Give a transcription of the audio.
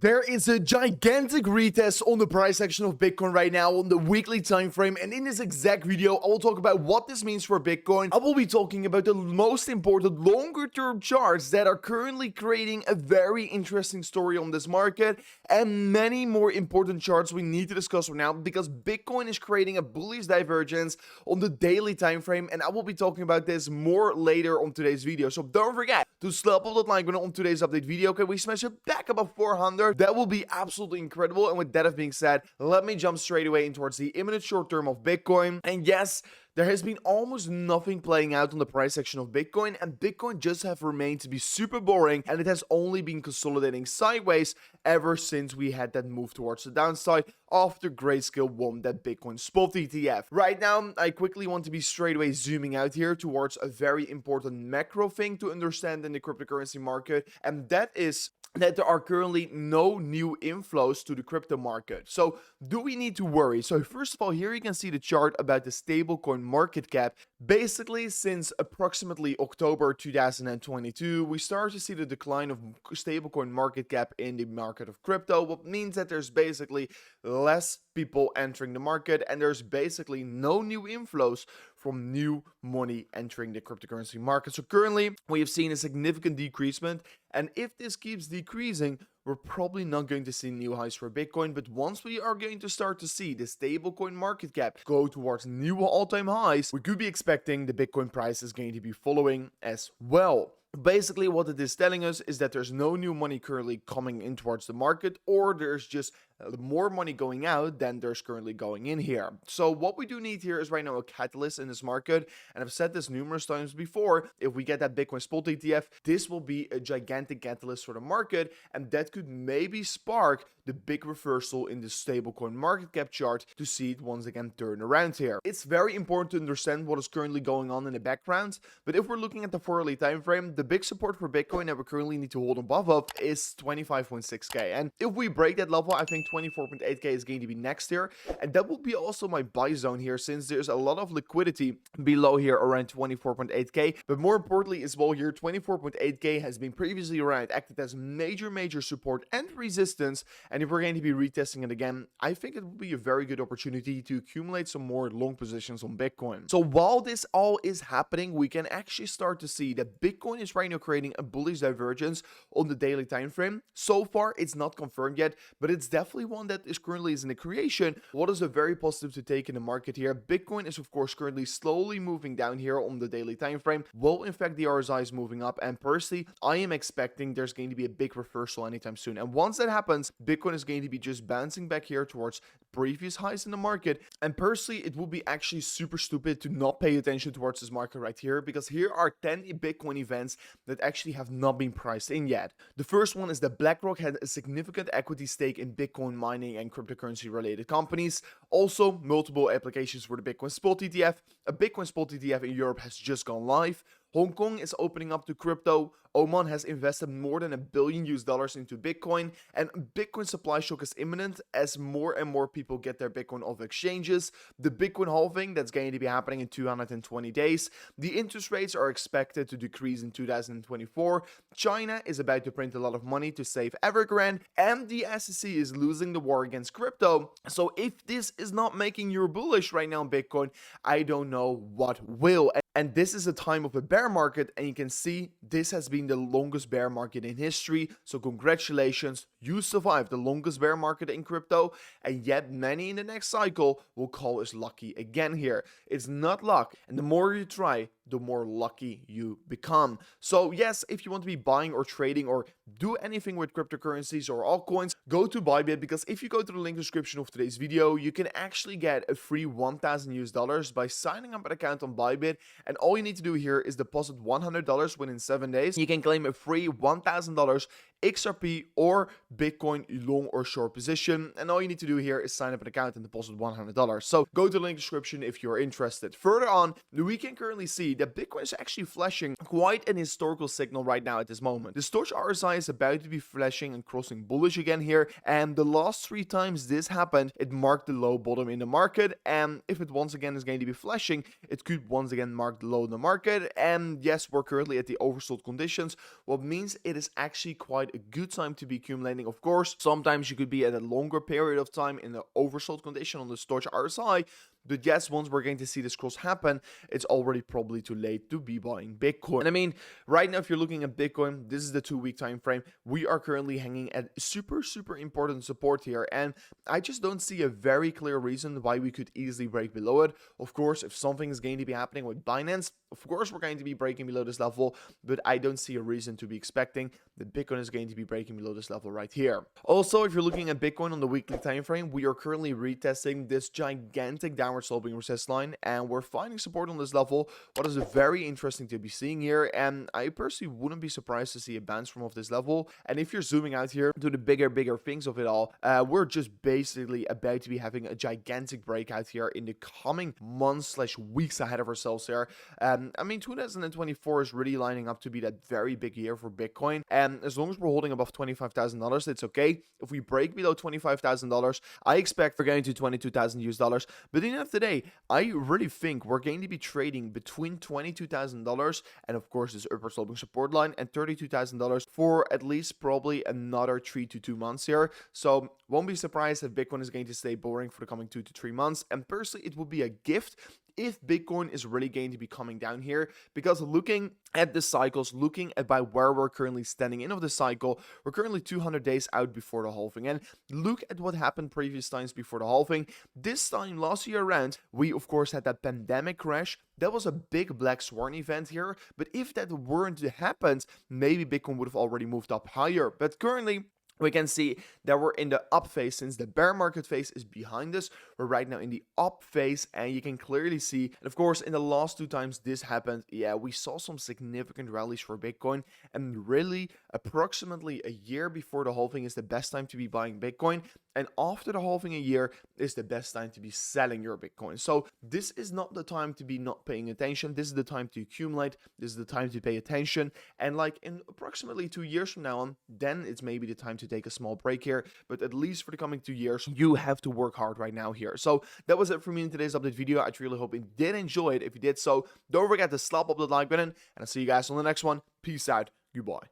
There is a gigantic retest on the price action of Bitcoin right now on the weekly time frame, and in this exact video I will talk about what this means for Bitcoin. I will be talking about the most important longer term charts that are currently creating a very interesting story on this market, and many more important charts we need to discuss right now because Bitcoin is creating a bullish divergence on the daily time frame, and I will be talking about this more later on today's video. So don't forget to slap up that like button on today's update video. Can we smash it back above 400? That will be absolutely incredible. And with that being said, let me jump straight away in towards the imminent short term of Bitcoin. And yes, there has been almost nothing playing out on the price action of Bitcoin, and Bitcoin just have remained to be super boring, and it has only been consolidating sideways ever since we had that move towards the downside after Grayscale won that Bitcoin spot ETF. Right now, I quickly want to be straight away zooming out here towards a very important macro thing to understand in the cryptocurrency market, and that is that there are currently no new inflows to the crypto market. So do we need to worry? So first of all, here you can see the chart about the stablecoin market cap. Basically, since approximately October 2022, we start to see the decline of stablecoin market cap in the market of crypto, what means that there's basically less people entering the market, and there's basically no new inflows from new money entering the cryptocurrency market. So currently, we have seen a significant decreasement, and if this keeps decreasing, we're probably not going to see new highs for Bitcoin. But once we are going to start to see the stablecoin market cap go towards new all-time highs, we could be expecting the Bitcoin price is going to be following as well. Basically, what it is telling us is that there's no new money currently coming in towards the market, or there's just more money going out than there's currently going in here. So what we do need here is right now a catalyst in this market, and I've said this numerous times before. If we get that Bitcoin spot ETF, this will be a gigantic catalyst for the market, and that could maybe spark the big reversal in the stablecoin market cap chart to see it once again turn around here. It's very important to understand what is currently going on in the background, but if we're looking at the 4-hourly time frame, the big support for Bitcoin that we currently need to hold above of is 25.6k, and if we break that level, I think 24.8k is going to be next here, and that will be also my buy zone here, since there's a lot of liquidity below here around 24.8k. But more importantly as well, here 24.8k has been previously around acted as major support and resistance, and if we're going to be retesting it again, I think it will be a very good opportunity to accumulate some more long positions on Bitcoin. So while this all is happening, we can actually start to see that Bitcoin is right now creating a bullish divergence on the daily time frame. So far it's not confirmed yet, but it's definitely one that is currently in the creation. What is a very positive to take in the market here? Bitcoin is of course currently slowly moving down here on the daily time frame, while in fact the RSI is moving up, and personally I am expecting there's going to be a big reversal anytime soon, and once that happens, Bitcoin is going to be just bouncing back here towards previous highs in the market. And personally, it would be actually super stupid to not pay attention towards this market right here, because here are 10 Bitcoin events that actually have not been priced in yet. The first one is that BlackRock had a significant equity stake in Bitcoin mining and cryptocurrency related companies. Also, multiple applications for the Bitcoin spot ETF. A Bitcoin spot ETF in Europe has just gone live. Hong Kong is opening up to crypto. Oman has invested more than $1 billion into Bitcoin, and Bitcoin supply shock is imminent as more and more people get their Bitcoin off exchanges. The Bitcoin halving that's going to be happening in 220 days. The interest rates are expected to decrease in 2024. China is about to print a lot of money to save Evergrande, and the SEC is losing the war against crypto. So if this is not making you bullish right now on Bitcoin, I don't know what will. And this is a time of a bear market, and you can see this has been the longest bear market in history. So congratulations, you survived the longest bear market in crypto, and yet many in the next cycle will call us lucky again here. It's not luck, and the more you try, the more lucky you become. So yes, if you want to be buying or trading or do anything with cryptocurrencies or altcoins, go to BYBIT, because if you go to the link description of today's video, you can actually get a free $1,000 by signing up an account on BYBIT, and all you need to do here is deposit $100 within 7 days. You can claim a free $1,000 XRP or Bitcoin long or short position, and all you need to do here is sign up an account and deposit $100. So go to the link description if you're interested. Further on, we can currently see that Bitcoin is actually flashing quite an historical signal right now at this moment. The storage RSI is about to be flashing and crossing bullish again here, and the last 3 times this happened, it marked the low bottom in the market, and if it once again is going to be flashing, it could once again mark the low in the market. And yes, we're currently at the oversold conditions, what means it is actually quite quite a good time to be accumulating. Of course, sometimes you could be at a longer period of time in the oversold condition on the storage RSI. But yes, once we're going to see this cross happen, it's already probably too late to be buying Bitcoin. And I mean, right now, if you're looking at Bitcoin, this is the 2-week time frame. We are currently hanging at super important support here. And I just don't see a very clear reason why we could easily break below it. Of course, if something is going to be happening with Binance, of course, we're going to be breaking below this level. But I don't see a reason to be expecting that Bitcoin is going to be breaking below this level right here. Also, if you're looking at Bitcoin on the weekly time frame, we are currently retesting this gigantic downward sloping resist line, and we're finding support on this level. What is very interesting to be seeing here, and I personally wouldn't be surprised to see a bounce from off this level. And if you're zooming out here to the bigger things of it all, we're just basically about to be having a gigantic breakout here in the coming months/weeks ahead of ourselves here. I mean, 2024 is really lining up to be that very big year for Bitcoin, and as long as we're holding above $25,000, it's okay. If we break below $25,000, I expect we're going to $22,000 US. But at the end of the day, I really think we're going to be trading between $22,000 and, of course, this upper sloping support line and $32,000 for at least probably another 3 to 2 months here. So won't be surprised if Bitcoin is going to stay boring for the coming 2 to 3 months. And personally, it would be a gift if Bitcoin is really going to be coming down here, because looking at the cycles, looking at by where we're currently standing in of the cycle, we're currently 200 days out before the halving. And look at what happened previous times before the halving. This time last year around, we of course had that pandemic crash. That was a big black swan event here. But if that weren't to happen, maybe Bitcoin would have already moved up higher. But currently, we can see that we're in the up phase since the bear market phase is behind us. We're right now in the up phase, and you can clearly see, and of course, in the last 2 times this happened, yeah, we saw some significant rallies for Bitcoin, and really approximately a year before the halving is the best time to be buying Bitcoin, and after the halving a year is the best time to be selling your Bitcoin. So this is not the time to be not paying attention. This is the time to accumulate. This is the time to pay attention. And like in approximately 2 years from now on, then it's maybe the time to take a small break here. But at least for the coming 2 years, you have to work hard right now here. So that was it for me in today's update video. I really hope you did enjoy it. If you did so, don't forget to slap up the like button, and I'll see you guys on the next one. Peace out. Goodbye.